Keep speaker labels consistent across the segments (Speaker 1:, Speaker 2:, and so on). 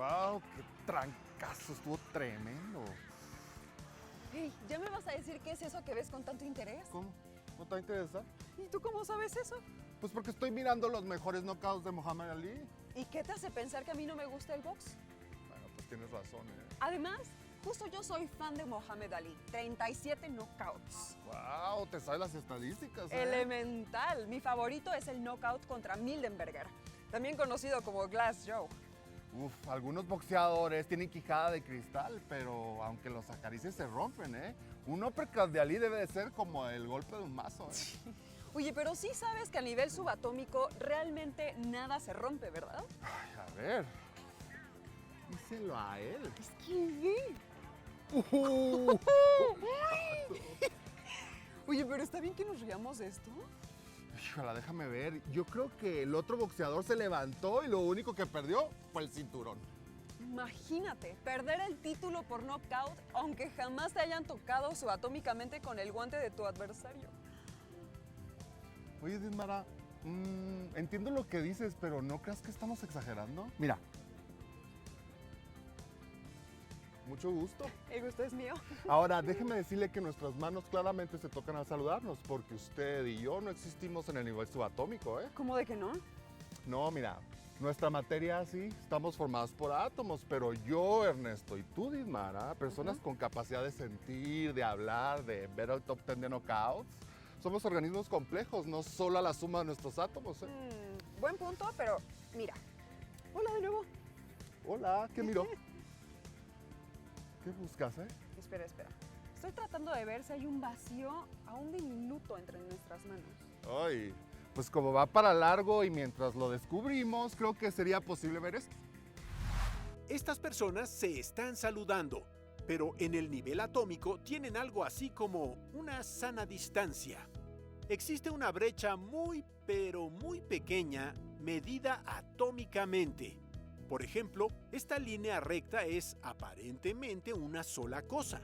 Speaker 1: ¡Wow! ¡Qué trancazo! Estuvo tremendo.
Speaker 2: Hey, ¿ya me vas a decir qué es eso que ves con tanto interés?
Speaker 1: ¿Cómo? ¿No te interesa?
Speaker 2: ¿Y tú cómo sabes eso?
Speaker 1: Pues porque estoy mirando los mejores knockouts de Muhammad Ali.
Speaker 2: ¿Y qué te hace pensar que a mí no me gusta el box?
Speaker 1: Bueno, pues tienes razón, ¿eh?
Speaker 2: Además, justo yo soy fan de Muhammad Ali. 37 knockouts.
Speaker 1: ¡Wow! Te sabes las estadísticas, ¿eh?
Speaker 2: Elemental. Mi favorito es el knockout contra Mildenberger, también conocido como Glass Joe.
Speaker 1: Uf, algunos boxeadores tienen quijada de cristal, pero aunque los acaricies se rompen, ¿eh? Un uppercut de Ali debe de ser como el golpe de un mazo, ¿eh?
Speaker 2: Oye, pero sí sabes que a nivel subatómico realmente nada se rompe, ¿verdad?
Speaker 1: Ay, a ver. Díselo a él.
Speaker 2: Es que Oye, pero está bien que nos riamos de esto.
Speaker 1: Híjola, déjame ver. Yo creo que el otro boxeador se levantó y lo único que perdió fue el cinturón.
Speaker 2: Imagínate, perder el título por knockout, aunque jamás te hayan tocado subatómicamente con el guante de tu adversario.
Speaker 1: Oye, Dismara, entiendo lo que dices, pero ¿no creas que estamos exagerando? Mira. Mucho gusto.
Speaker 2: El gusto es mío.
Speaker 1: Ahora, déjeme decirle que nuestras manos claramente se tocan al saludarnos, porque usted y yo no existimos en el nivel subatómico, ¿eh?
Speaker 2: ¿Cómo de que no?
Speaker 1: No, mira, nuestra materia sí, estamos formados por átomos, pero yo, Ernesto, y tú, Dismara, personas con capacidad de sentir, de hablar, de ver el top 10 de knockouts, somos organismos complejos, no solo a la suma de nuestros átomos, ¿eh?
Speaker 2: Buen punto, pero mira. Hola de nuevo.
Speaker 1: Hola, ¿qué miró? ¿Qué buscas, eh?
Speaker 2: Espera. Estoy tratando de ver si hay un vacío aún diminuto entre nuestras manos.
Speaker 1: Ay, pues como va para largo y mientras lo descubrimos, creo que sería posible ver esto.
Speaker 3: Estas personas se están saludando, pero en el nivel atómico tienen algo así como una sana distancia. Existe una brecha muy, pero muy pequeña, medida atómicamente. Por ejemplo, esta línea recta es aparentemente una sola cosa,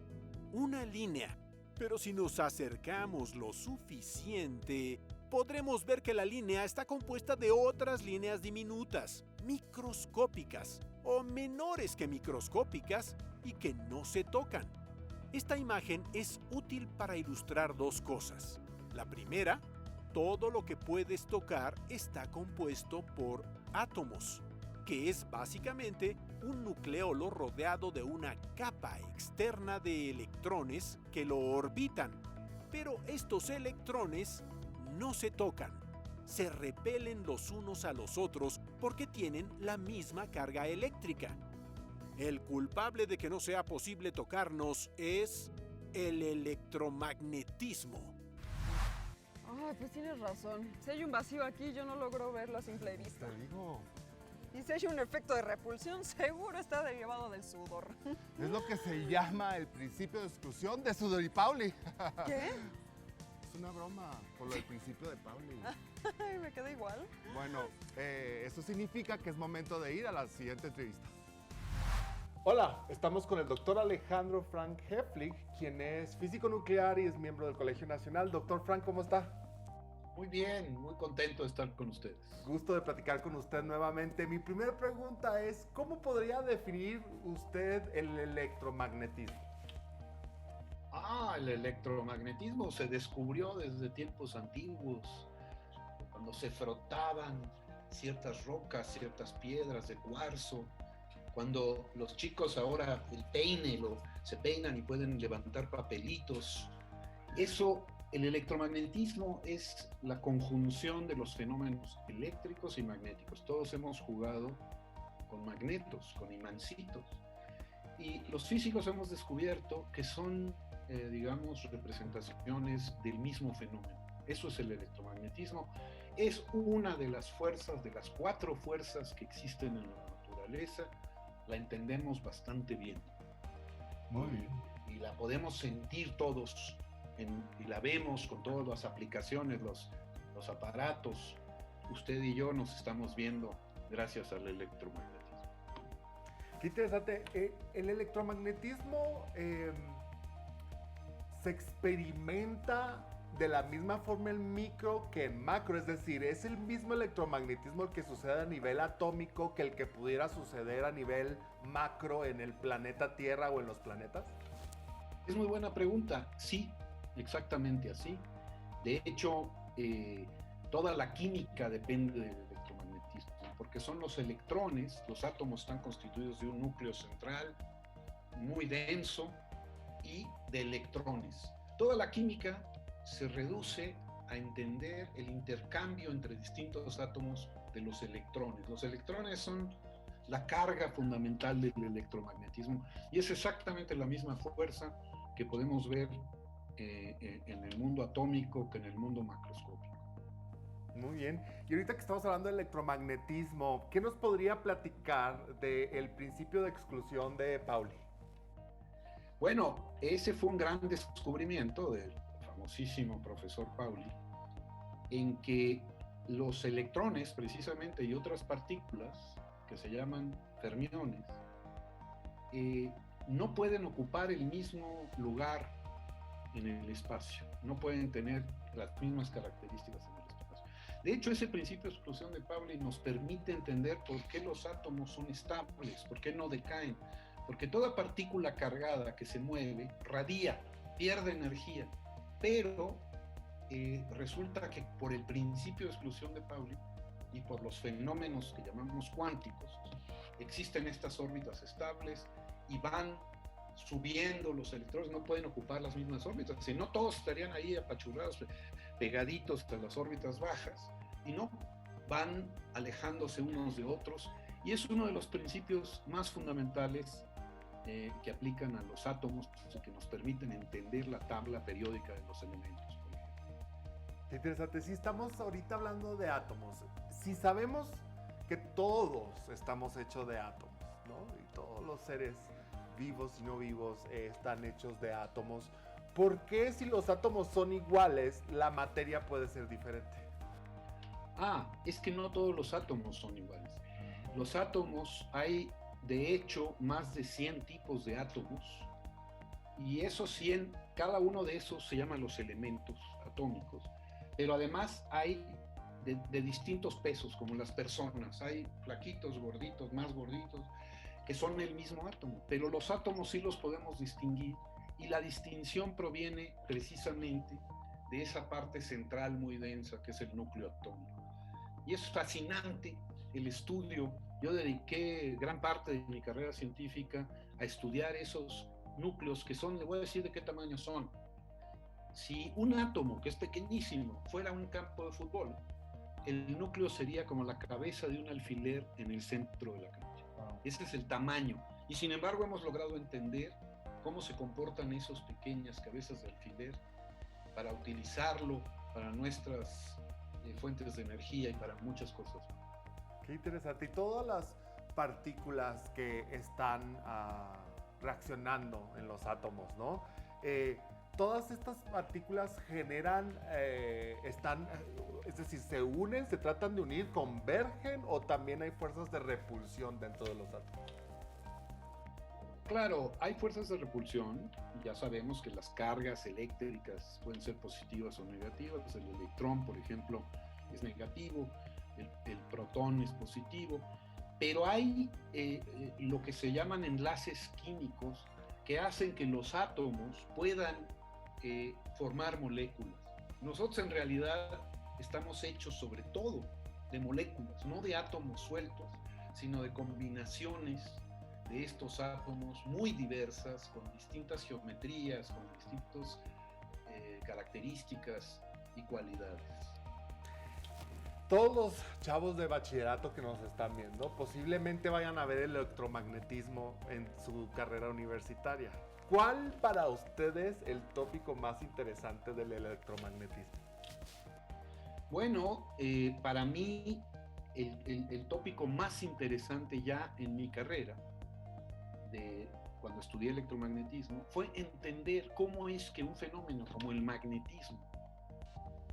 Speaker 3: una línea. Pero si nos acercamos lo suficiente, podremos ver que la línea está compuesta de otras líneas diminutas, microscópicas o menores que microscópicas y que no se tocan. Esta imagen es útil para ilustrar dos cosas. La primera, todo lo que puedes tocar está compuesto por átomos, que es básicamente un nucleolo rodeado de una capa externa de electrones que lo orbitan. Pero estos electrones no se tocan, se repelen los unos a los otros porque tienen la misma carga eléctrica. El culpable de que no sea posible tocarnos es el electromagnetismo.
Speaker 2: Ay, pues tienes razón. Si hay un vacío aquí, yo no logro verlo a simple vista.
Speaker 1: Te digo,
Speaker 2: Y si hay un efecto de repulsión, seguro está derivado del sudor.
Speaker 1: es lo que se llama el principio de exclusión de Sudor y Pauli.
Speaker 2: ¿Qué?
Speaker 1: Es una broma por lo del principio de Pauli.
Speaker 2: Ay, me quedé igual.
Speaker 1: Bueno, eso significa que es momento de ir a la siguiente entrevista.
Speaker 4: Hola, estamos con el doctor Alejandro Frank Heflig, quien es físico nuclear y es miembro del Colegio Nacional. Doctor Frank, ¿cómo está?
Speaker 5: Muy bien, muy contento de estar con ustedes.
Speaker 4: Gusto de platicar con usted nuevamente. Mi primera pregunta es, ¿cómo podría definir usted el electromagnetismo?
Speaker 5: El electromagnetismo se descubrió desde tiempos antiguos, cuando se frotaban ciertas rocas, ciertas piedras de cuarzo, cuando los chicos ahora el peine, se peinan y pueden levantar papelitos. Eso, el electromagnetismo es la conjunción de los fenómenos eléctricos y magnéticos. Todos hemos jugado con magnetos, con imancitos. Y los físicos hemos descubierto que son, digamos, representaciones del mismo fenómeno. Eso es el electromagnetismo. Es una de las fuerzas, de las 4 fuerzas que existen en la naturaleza. La entendemos bastante bien.
Speaker 4: Muy bien.
Speaker 5: Y la podemos sentir todos, y la vemos con todas las aplicaciones, los aparatos. Usted y yo nos estamos viendo gracias al electromagnetismo.
Speaker 4: Qué interesante. El electromagnetismo se experimenta de la misma forma en micro que en macro, es decir, ¿es el mismo electromagnetismo el que sucede a nivel atómico que el que pudiera suceder a nivel macro en el planeta Tierra o en los planetas?
Speaker 5: Es muy buena pregunta. Sí, exactamente así. De hecho, toda la química depende del electromagnetismo, porque son los electrones, los átomos están constituidos de un núcleo central muy denso y de electrones. Toda la química se reduce a entender el intercambio entre distintos átomos de los electrones. Los electrones son la carga fundamental del electromagnetismo y es exactamente la misma fuerza que podemos ver en el mundo atómico que en el mundo macroscópico.
Speaker 4: Muy bien. Y ahorita que estamos hablando de electromagnetismo, ¿qué nos podría platicar del principio de exclusión de Pauli?
Speaker 5: Bueno, ese fue un gran descubrimiento del famosísimo profesor Pauli, en que los electrones, precisamente, y otras partículas que se llaman fermiones, no pueden ocupar el mismo lugar en el espacio, no pueden tener las mismas características en el espacio. De hecho, ese principio de exclusión de Pauli nos permite entender por qué los átomos son estables, por qué no decaen, porque toda partícula cargada que se mueve radia, pierde energía, pero resulta que por el principio de exclusión de Pauli y por los fenómenos que llamamos cuánticos, existen estas órbitas estables y van subiendo los electrones, no pueden ocupar las mismas órbitas, si no todos estarían ahí apachurrados, pegaditos a las órbitas bajas, y no, van alejándose unos de otros, y es uno de los principios más fundamentales que aplican a los átomos y que nos permiten entender la tabla periódica de los elementos.
Speaker 4: Qué interesante. Si estamos ahorita hablando de átomos, si sabemos que todos estamos hechos de átomos, ¿no? Y todos los seres vivos y no vivos están hechos de átomos, ¿por qué si los átomos son iguales, la materia puede ser diferente?
Speaker 5: Es que no todos los átomos son iguales. Los átomos, hay de hecho más de 100 tipos de átomos, y esos 100, cada uno de esos se llaman los elementos atómicos, pero además hay de distintos pesos, como las personas, hay flaquitos, gorditos, más gorditos, que son el mismo átomo, pero los átomos sí los podemos distinguir, y la distinción proviene precisamente de esa parte central muy densa que es el núcleo atómico. Y es fascinante el estudio. Yo dediqué gran parte de mi carrera científica a estudiar esos núcleos que son, le voy a decir de qué tamaño son. Si un átomo, que es pequeñísimo, fuera un campo de fútbol, el núcleo sería como la cabeza de un alfiler en el centro de la cancha. Ese es el tamaño. Y sin embargo hemos logrado entender cómo se comportan esas pequeñas cabezas de alfiler para utilizarlo para nuestras fuentes de energía y para muchas cosas.
Speaker 4: Qué interesante. Y todas las partículas que están reaccionando en los átomos, ¿no? Todas estas partículas generan, es decir, se unen, se tratan de unir, convergen, o también hay fuerzas de repulsión dentro de los átomos.
Speaker 5: Claro, hay fuerzas de repulsión. Ya sabemos que las cargas eléctricas pueden ser positivas o negativas. El electrón, por ejemplo, es negativo, el protón es positivo, pero hay lo que se llaman enlaces químicos que hacen que los átomos puedan formar moléculas. Nosotros en realidad estamos hechos sobre todo de moléculas, no de átomos sueltos, sino de combinaciones de estos átomos muy diversas, con distintas geometrías, con distintas características y cualidades.
Speaker 4: Todos los chavos de bachillerato que nos están viendo posiblemente vayan a ver el electromagnetismo en su carrera universitaria. ¿Cuál para ustedes el tópico más interesante del electromagnetismo?
Speaker 5: Bueno, para mí el tópico más interesante ya en mi carrera, cuando estudié electromagnetismo, fue entender cómo es que un fenómeno como el magnetismo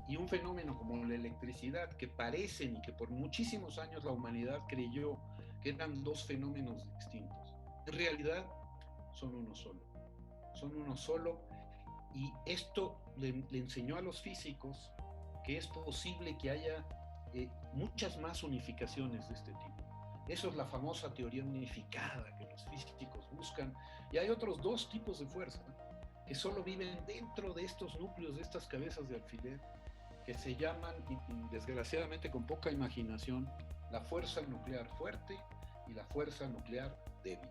Speaker 5: y un fenómeno como la electricidad, que parecen y que por muchísimos años la humanidad creyó que eran dos fenómenos distintos, en realidad son uno solo. Son uno solo, Y esto le enseñó a los físicos que es posible que haya muchas más unificaciones de este tipo. Eso es la famosa teoría unificada que los físicos buscan. Y hay otros dos tipos de fuerza que solo viven dentro de estos núcleos, de estas cabezas de alfiler, que se llaman, desgraciadamente con poca imaginación, la fuerza nuclear fuerte y la fuerza nuclear débil.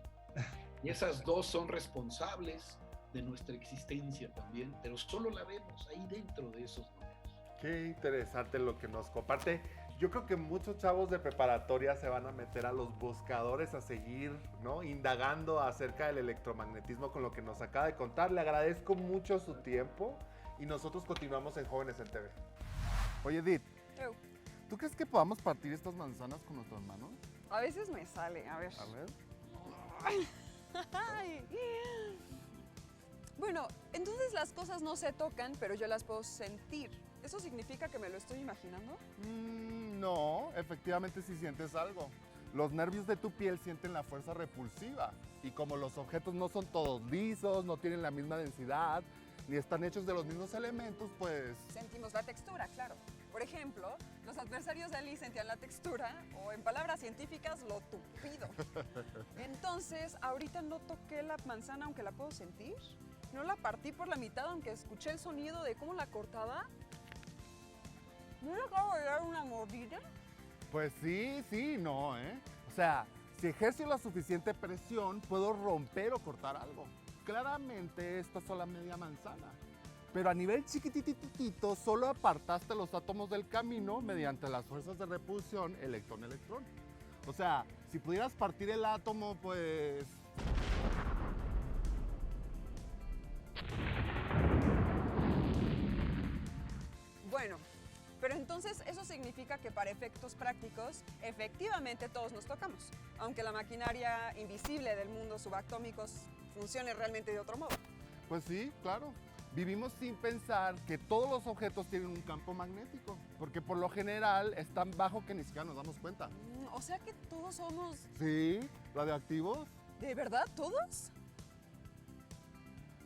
Speaker 5: Y esas dos son responsables de nuestra existencia también, pero solo la vemos ahí dentro de esos núcleos.
Speaker 4: Qué interesante lo que nos comparte. Yo creo que muchos chavos de preparatoria se van a meter a los buscadores a seguir, ¿no? Indagando acerca del electromagnetismo con lo que nos acaba de contar. Le agradezco mucho su tiempo y nosotros continuamos en Jóvenes en TV.
Speaker 1: Oye, Edith,
Speaker 2: Eu,
Speaker 1: ¿tú crees que podamos partir estas manzanas con nuestras manos?
Speaker 2: a veces me sale, a ver.
Speaker 1: A ver.
Speaker 2: Ay. Bueno, entonces las cosas no se tocan, pero yo las puedo sentir. ¿Eso significa que me lo estoy imaginando?
Speaker 1: No, efectivamente sí sientes algo. Los nervios de tu piel sienten la fuerza repulsiva. Y como los objetos no son todos lisos, no tienen la misma densidad, ni están hechos de los mismos elementos, pues...
Speaker 2: Sentimos la textura, claro. Por ejemplo, los adversarios de Ali sentían la textura, o en palabras científicas, lo tupido. Entonces, ahorita no toqué la manzana aunque la puedo sentir. No la partí por la mitad aunque escuché el sonido de cómo la cortaba. ¿No le acabo de dar una mordida?
Speaker 1: Pues sí, no, ¿eh? O sea, si ejerzo la suficiente presión, puedo romper o cortar algo. Claramente, esta es solo media manzana. Pero a nivel chiquititito, solo apartaste los átomos del camino mediante las fuerzas de repulsión electrón-electrón. O sea, si pudieras partir el átomo, pues...
Speaker 2: Bueno, pero entonces eso significa que para efectos prácticos, efectivamente todos nos tocamos, aunque la maquinaria invisible del mundo subatómico funcione realmente de otro modo.
Speaker 1: Pues sí, claro. Vivimos sin pensar que todos los objetos tienen un campo magnético, porque por lo general es tan bajo que ni siquiera nos damos cuenta.
Speaker 2: O sea que todos somos...
Speaker 1: Sí, radioactivos.
Speaker 2: ¿De verdad todos?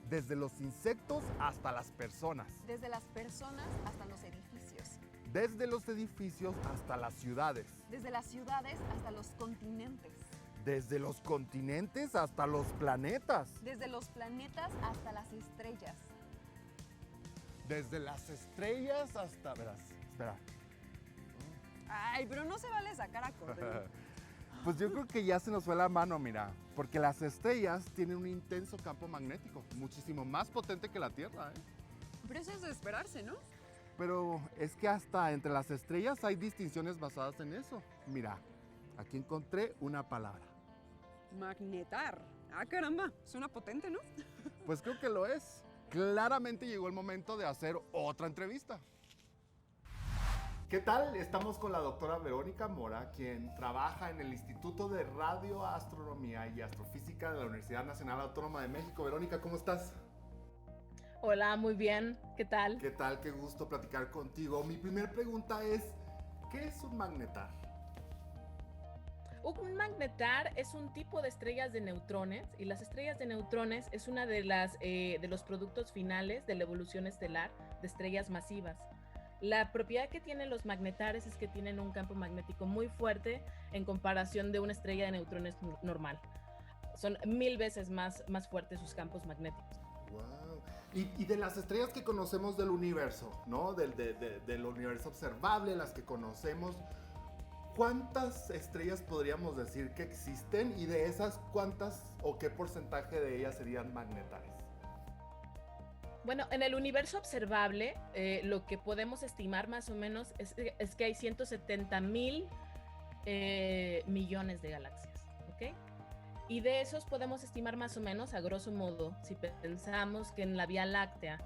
Speaker 1: Desde los insectos hasta las personas.
Speaker 2: Desde las personas hasta los edificios.
Speaker 1: Desde los edificios hasta las ciudades.
Speaker 2: Desde las ciudades hasta los continentes.
Speaker 1: Desde los continentes hasta los planetas.
Speaker 2: Desde los planetas hasta las estrellas.
Speaker 1: Desde las estrellas hasta... Verás, espera.
Speaker 2: Ay, pero no se vale sacar a correr.
Speaker 1: Pues yo creo que ya se nos fue la mano, mira. Porque las estrellas tienen un intenso campo magnético, muchísimo más potente que la Tierra, ¿eh?
Speaker 2: Pero eso es de esperarse, ¿no?
Speaker 1: Pero es que hasta entre las estrellas hay distinciones basadas en eso. Mira, aquí encontré una palabra.
Speaker 2: Magnetar. Ah, caramba, suena potente, ¿no?
Speaker 1: Pues creo que lo es. Claramente llegó el momento de hacer otra entrevista. ¿Qué tal? Estamos con la doctora Verónica Mora, quien trabaja en el Instituto de Radioastronomía y Astrofísica de la Universidad Nacional Autónoma de México. Verónica, ¿cómo estás?
Speaker 6: Hola, muy bien. ¿Qué tal?
Speaker 1: ¿Qué tal? Qué gusto platicar contigo. Mi primera pregunta es, ¿qué es un magnetar?
Speaker 6: Un magnetar es un tipo de estrellas de neutrones y las estrellas de neutrones es una de los productos finales de la evolución estelar de estrellas masivas. La propiedad que tienen los magnetares es que tienen un campo magnético muy fuerte en comparación de una estrella de neutrones normal. Son 1000 veces más fuertes sus campos magnéticos.
Speaker 1: Wow. Y de las estrellas que conocemos del universo, ¿no? Del universo observable, las que conocemos, ¿cuántas estrellas podríamos decir que existen? Y de esas, ¿cuántas o qué porcentaje de ellas serían magnetares?
Speaker 6: Bueno, en el universo observable, lo que podemos estimar más o menos es que hay 170,000 millones de galaxias, ¿ok? Y de esos podemos estimar más o menos, a grosso modo, si pensamos que en la Vía Láctea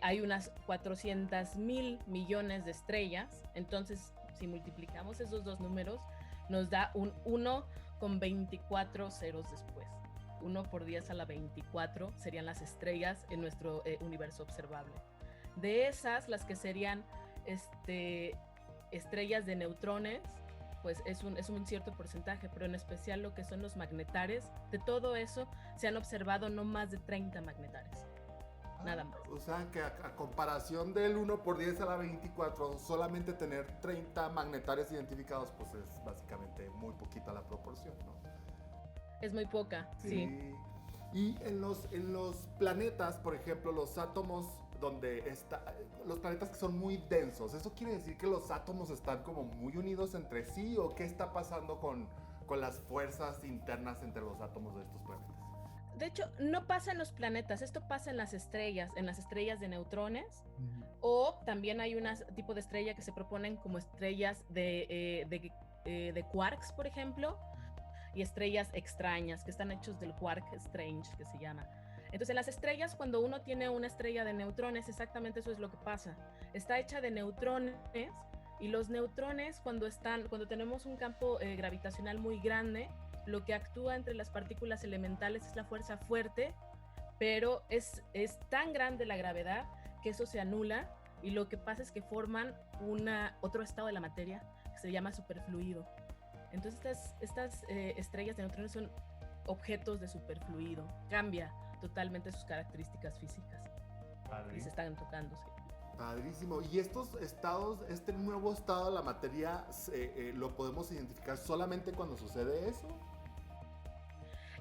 Speaker 6: hay unas 400,000 millones de estrellas, entonces si multiplicamos esos dos números, nos da un 1 con 24 ceros después. 1 por 10 a la 24 serían las estrellas en nuestro universo observable. De esas, las que serían estrellas de neutrones, pues es un cierto porcentaje, pero en especial lo que son los magnetares, de todo eso se han observado no más de 30 magnetares. nada más.
Speaker 1: O sea que a comparación del 1 por 10 a la 24, solamente tener 30 magnetarios identificados, pues es básicamente muy poquita la proporción, ¿no?
Speaker 6: Es muy poca, sí.
Speaker 1: Y en los planetas, por ejemplo, los átomos los planetas que son muy densos, ¿eso quiere decir que los átomos están como muy unidos entre sí o qué está pasando con las fuerzas internas entre los átomos de estos planetas?
Speaker 6: De hecho, no pasa en los planetas, esto pasa en las estrellas de neutrones, o también hay un tipo de estrella que se proponen como estrellas de quarks, por ejemplo, y estrellas extrañas, que están hechos del quark strange, que se llama. Entonces, en las estrellas, cuando uno tiene una estrella de neutrones, exactamente eso es lo que pasa. Está hecha de neutrones, y los neutrones, cuando tenemos un campo gravitacional muy grande, lo que actúa entre las partículas elementales es la fuerza fuerte, pero es tan grande la gravedad que eso se anula, y lo que pasa es que forman otro estado de la materia que se llama superfluido. Entonces, estas estrellas de neutrones son objetos de superfluido. Cambia totalmente sus características físicas. Y se están tocando, sí.
Speaker 1: Padrísimo. ¿Y estos estados, este nuevo estado de la materia, lo podemos identificar solamente cuando sucede eso?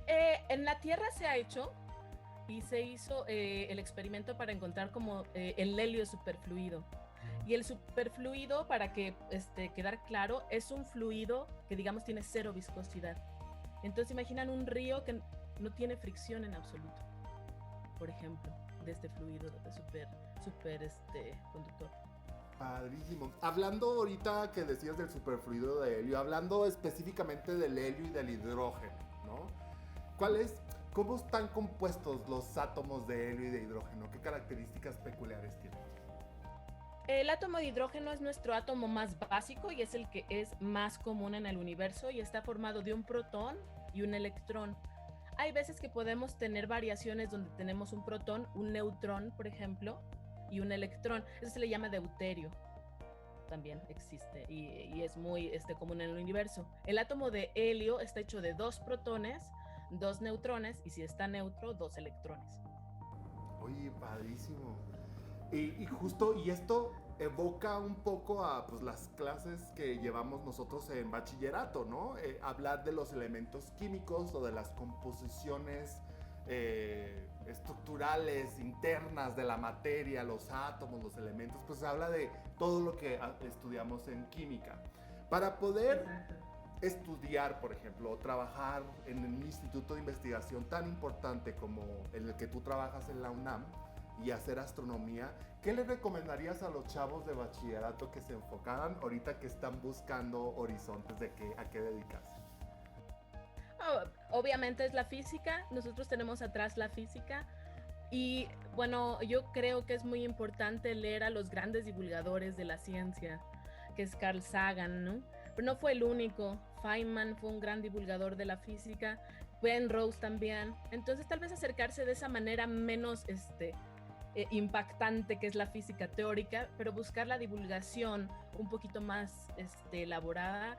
Speaker 6: En la Tierra se ha hecho, y se hizo el experimento para encontrar como el helio superfluido. Y el superfluido, para que quedar claro, es un fluido que, digamos, tiene cero viscosidad. Entonces imaginan un río que no tiene fricción en absoluto, por ejemplo, de este fluido de super conductor.
Speaker 1: Padrísimo. Hablando ahorita que decías del superfluido de helio, hablando específicamente del helio y del hidrógeno, ¿no? ¿Cómo están compuestos los átomos de helio y de hidrógeno? ¿Qué características peculiares tienen?
Speaker 6: El átomo de hidrógeno es nuestro átomo más básico y es el que es más común en el universo, y está formado de un protón y un electrón. Hay veces que podemos tener variaciones donde tenemos un protón, un neutrón, por ejemplo, y un electrón. Eso se le llama deuterio. También existe y es muy común en el universo. El átomo de helio está hecho de 2 protones, 2 neutrones, y si está neutro, 2 electrones.
Speaker 1: Oye, padrísimo. Y esto evoca un poco a pues, las clases que llevamos nosotros en bachillerato, ¿no? Hablar de los elementos químicos o de las composiciones estructurales internas de la materia, los átomos, los elementos, pues habla de todo lo que estudiamos en química. Para poder estudiar, por ejemplo, o trabajar en un instituto de investigación tan importante como en el que tú trabajas en la UNAM y hacer astronomía, ¿qué le recomendarías a los chavos de bachillerato que se enfocaran ahorita que están buscando horizontes de a qué dedicarse?
Speaker 6: Obviamente es la física, nosotros tenemos atrás la física, y bueno, yo creo que es muy importante leer a los grandes divulgadores de la ciencia, que es Carl Sagan, ¿no? Pero no fue el único. Feynman fue un gran divulgador de la física, Penrose también. Entonces tal vez acercarse de esa manera menos impactante, que es la física teórica, pero buscar la divulgación un poquito más elaborada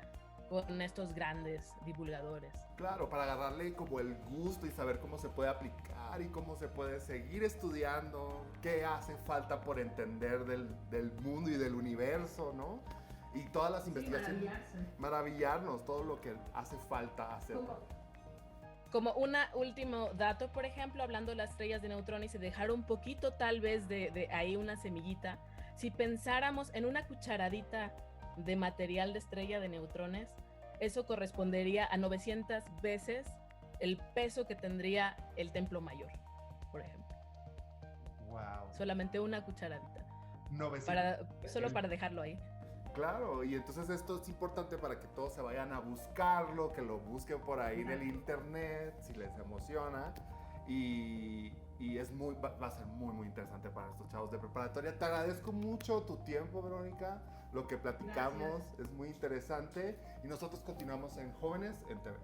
Speaker 6: con estos grandes divulgadores.
Speaker 1: Claro, para agarrarle como el gusto y saber cómo se puede aplicar y cómo se puede seguir estudiando, qué hace falta por entender del mundo y del universo, ¿no? Y todas las investigaciones. Maravillarnos, todo lo que hace falta hacer.
Speaker 6: Como un último dato, por ejemplo, hablando de las estrellas de neutrones y dejar un poquito tal vez de ahí una semillita, si pensáramos en una cucharadita de material de estrella de neutrones, eso correspondería a 900 veces el peso que tendría el Templo Mayor, por ejemplo.
Speaker 1: Wow.
Speaker 6: Solamente una cucharadita.
Speaker 1: 900.
Speaker 6: Solo para dejarlo ahí.
Speaker 1: Claro, y entonces esto es importante para que todos se vayan a buscarlo, que lo busquen por ahí en el internet, si les emociona. Y va a ser muy, muy interesante para estos chavos de preparatoria. Te agradezco mucho tu tiempo, Verónica. Lo que platicamos es muy interesante. Y nosotros continuamos en Jóvenes en TV.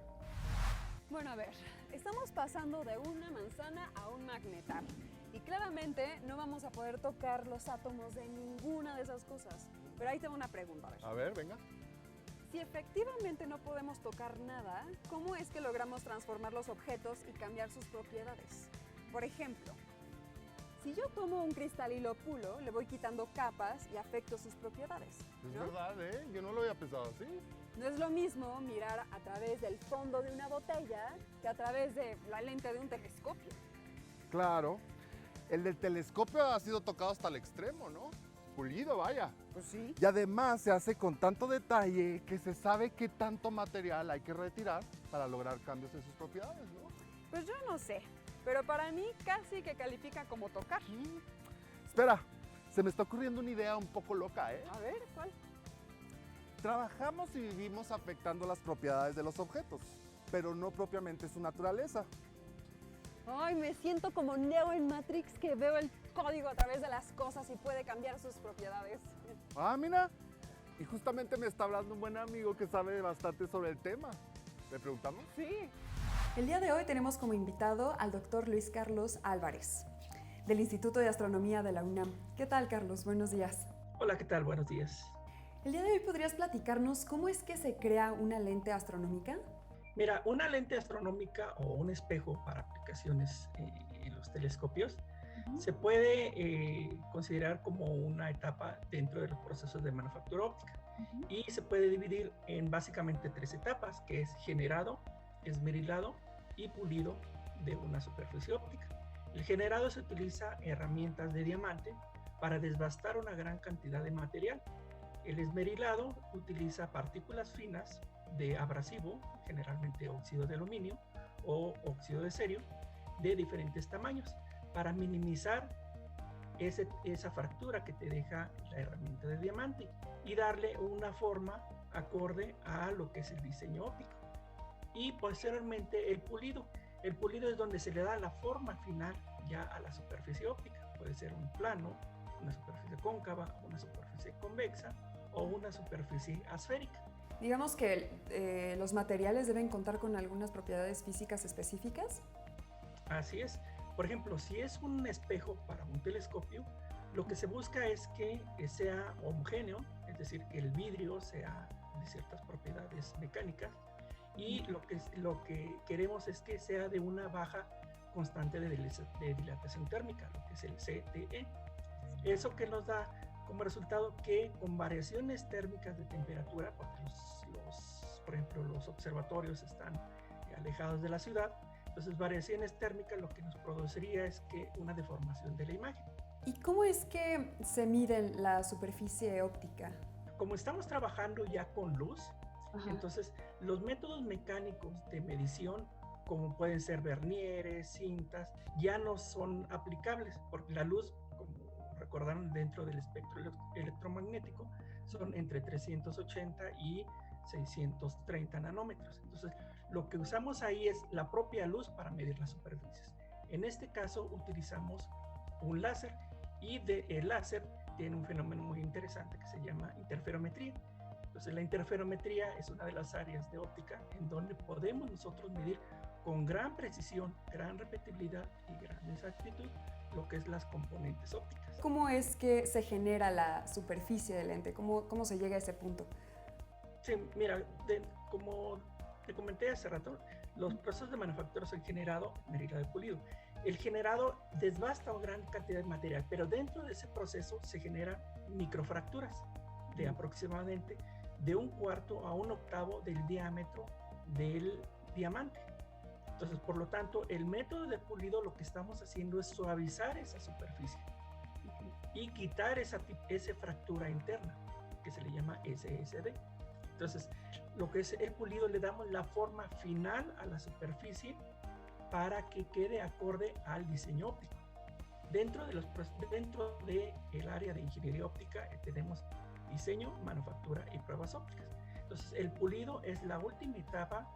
Speaker 2: Bueno, a ver, estamos pasando de una manzana a un magnetar. Y claramente no vamos a poder tocar los átomos de ninguna de esas cosas. Pero ahí tengo una pregunta,
Speaker 1: A ver, venga.
Speaker 2: Si efectivamente no podemos tocar nada, ¿cómo es que logramos transformar los objetos y cambiar sus propiedades? Por ejemplo, Si yo tomo un cristal y lo pulo, le voy quitando capas y afecto sus propiedades.
Speaker 1: Es
Speaker 2: ¿no?
Speaker 1: verdad, ¿eh? Yo no lo había pensado así.
Speaker 2: No es lo mismo mirar a través del fondo de una botella que a través de la lente de un telescopio.
Speaker 1: Claro. El del telescopio ha sido tocado hasta el extremo, ¿no? Pulido, vaya.
Speaker 2: Pues sí.
Speaker 1: Y además se hace con tanto detalle que se sabe qué tanto material hay que retirar para lograr cambios en sus propiedades, ¿no?
Speaker 2: Pues yo no sé, pero para mí casi que califica como tocar.
Speaker 1: Espera, se me está ocurriendo una idea un poco loca, ¿eh?
Speaker 2: A ver, ¿cuál?
Speaker 1: Trabajamos y vivimos afectando las propiedades de los objetos, pero no propiamente su naturaleza.
Speaker 2: Ay, me siento como Neo en Matrix que veo el código a través de las cosas y puede cambiar sus propiedades.
Speaker 1: Ah, mira. Y justamente me está hablando un buen amigo que sabe bastante sobre el tema. ¿Le preguntamos?
Speaker 2: Sí.
Speaker 7: El día de hoy tenemos como invitado al doctor Luis Carlos Álvarez, del Instituto de Astronomía de la UNAM. ¿Qué tal, Carlos? Buenos días.
Speaker 8: Hola, ¿qué tal? Buenos días.
Speaker 7: El día de hoy podrías platicarnos cómo es que se crea una lente astronómica.
Speaker 8: Mira, una lente astronómica o un espejo para aplicaciones en los telescopios se puede considerar como una etapa dentro de los procesos de manufactura óptica y se puede dividir en básicamente 3 etapas, que es generado, esmerilado y pulido de una superficie óptica. El generado se utiliza herramientas de diamante para desbastar una gran cantidad de material. El esmerilado utiliza partículas finas de abrasivo, generalmente óxido de aluminio o óxido de cerio, de diferentes tamaños, para minimizar esa fractura que te deja la herramienta de diamante y darle una forma acorde a lo que es el diseño óptico. Y posteriormente el pulido. El pulido es donde se le da la forma final ya a la superficie óptica. Puede ser un plano, una superficie cóncava, una superficie convexa o una superficie esférica.
Speaker 7: Digamos que los materiales deben contar con algunas propiedades físicas específicas.
Speaker 8: Así es. Por ejemplo, si es un espejo para un telescopio, lo que se busca es que sea homogéneo, es decir, que el vidrio sea de ciertas propiedades mecánicas y lo que queremos es que sea de una baja constante de dilatación térmica, lo que es el CTE. Eso que nos da como resultado que con variaciones térmicas de temperatura, porque por ejemplo, los observatorios están alejados de la ciudad, entonces variaciones térmicas lo que nos produciría es que una deformación de la imagen.
Speaker 7: ¿Y cómo es que se mide la superficie óptica?
Speaker 8: Como estamos trabajando ya con luz, entonces los métodos mecánicos de medición, como pueden ser vernieres, cintas, ya no son aplicables, porque la luz, como recordaron, dentro del espectro electromagnético, son entre 380 y 630 nanómetros. Entonces, lo que usamos ahí es la propia luz para medir las superficies. En este caso, utilizamos un láser y el láser tiene un fenómeno muy interesante que se llama interferometría. Entonces, la interferometría es una de las áreas de óptica en donde podemos nosotros medir con gran precisión, gran repetibilidad y gran exactitud lo que es las componentes ópticas.
Speaker 7: ¿Cómo es que se genera la superficie del lente? ¿Cómo se llega a ese punto?
Speaker 8: Sí, mira, como te comenté hace rato, los procesos de manufactura son generado, esmerilado y pulido. El generado desbasta una gran cantidad de material, pero dentro de ese proceso se generan microfracturas de aproximadamente de 1/4 a 1/8 del diámetro del diamante. Entonces, por lo tanto, el método de pulido lo que estamos haciendo es suavizar esa superficie y quitar esa fractura interna, que se le llama SSD. Entonces, lo que es el pulido, le damos la forma final a la superficie para que quede acorde al diseño óptico. Dentro del área de ingeniería óptica tenemos diseño, manufactura y pruebas ópticas. Entonces, el pulido es la última etapa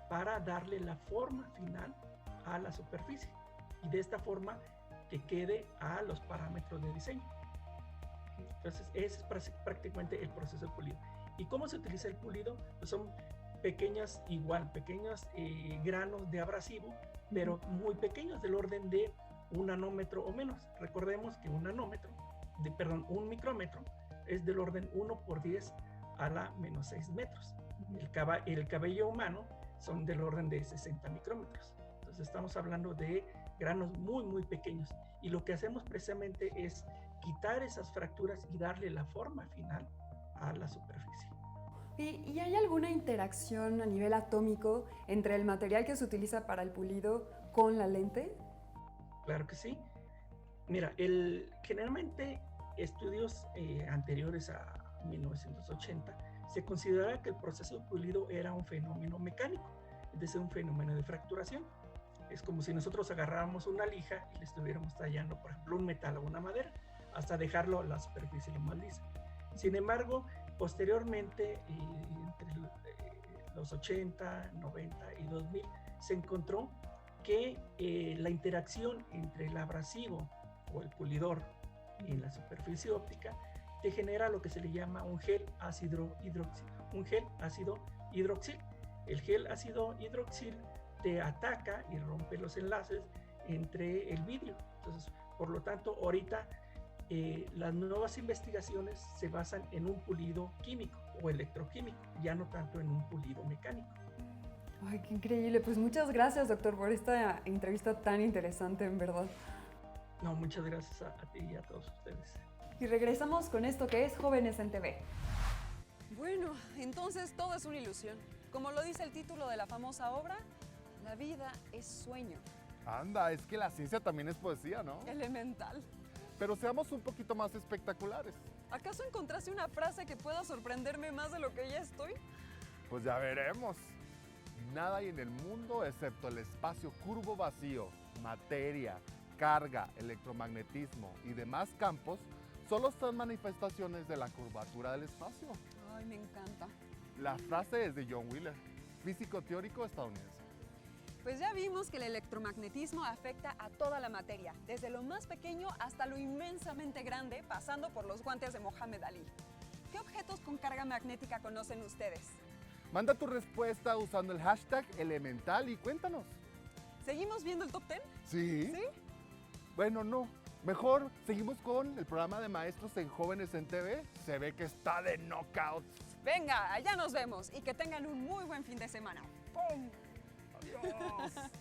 Speaker 8: para darle la forma final a la superficie y de esta forma que quede a los parámetros de diseño. Entonces, ese es prácticamente el proceso de pulido. ¿Y cómo se utiliza el pulido? Pues son pequeños granos de abrasivo, pero muy pequeños, del orden de 1 nanómetro o menos. Recordemos que un micrómetro es del orden 1 por 10 a la menos 6 metros. El cabello humano son del orden de 60 micrómetros. Entonces estamos hablando de granos muy, muy pequeños. Y lo que hacemos precisamente es quitar esas fracturas y darle la forma final a la superficie.
Speaker 7: ¿Y hay alguna interacción a nivel atómico entre el material que se utiliza para el pulido con la lente?
Speaker 8: Claro que sí. Mira, generalmente estudios anteriores a 1980 se consideraba que el proceso de pulido era un fenómeno mecánico, es decir, un fenómeno de fracturación. Es como si nosotros agarráramos una lija y le estuviéramos tallando, por ejemplo, un metal o una madera, hasta dejarlo la superficie lo más lisa. Sin embargo, posteriormente, entre los 80, 90 y 2000, se encontró que la interacción entre el abrasivo o el pulidor y la superficie óptica te genera lo que se le llama un gel ácido hidroxil. Un gel ácido hidroxil. El gel ácido hidroxil te ataca y rompe los enlaces entre el vidrio. Entonces, por lo tanto, ahorita las nuevas investigaciones se basan en un pulido químico o electroquímico, ya no tanto en un pulido mecánico.
Speaker 7: Ay, qué increíble. Pues muchas gracias, doctor, por esta entrevista tan interesante, en verdad.
Speaker 8: No, muchas gracias a ti y a todos ustedes.
Speaker 7: Y regresamos con esto que es Jóvenes en TV.
Speaker 2: Bueno, entonces todo es una ilusión. Como lo dice el título de la famosa obra, la vida es sueño.
Speaker 1: Anda, es que la ciencia también es poesía, ¿no?
Speaker 2: Elemental.
Speaker 1: Pero seamos un poquito más espectaculares.
Speaker 2: ¿Acaso encontraste una frase que pueda sorprenderme más de lo que ya estoy?
Speaker 1: Pues ya veremos. Nada hay en el mundo excepto el espacio curvo vacío, materia, carga, electromagnetismo y demás campos solo son manifestaciones de la curvatura del espacio.
Speaker 2: Ay, me encanta.
Speaker 1: La frase es de John Wheeler, físico teórico estadounidense.
Speaker 2: Pues ya vimos que el electromagnetismo afecta a toda la materia, desde lo más pequeño hasta lo inmensamente grande, pasando por los guantes de Mohamed Ali. ¿Qué objetos con carga magnética conocen ustedes?
Speaker 1: Manda tu respuesta usando el hashtag elemental y cuéntanos.
Speaker 2: ¿Seguimos viendo el top 10?
Speaker 1: ¿Sí?
Speaker 2: ¿Sí?
Speaker 1: Bueno, no. Mejor seguimos con el programa de maestros en Jóvenes en TV. Se ve que está de knockouts.
Speaker 2: Venga, allá nos vemos y que tengan un muy buen fin de semana. ¡Pum!
Speaker 1: Adiós.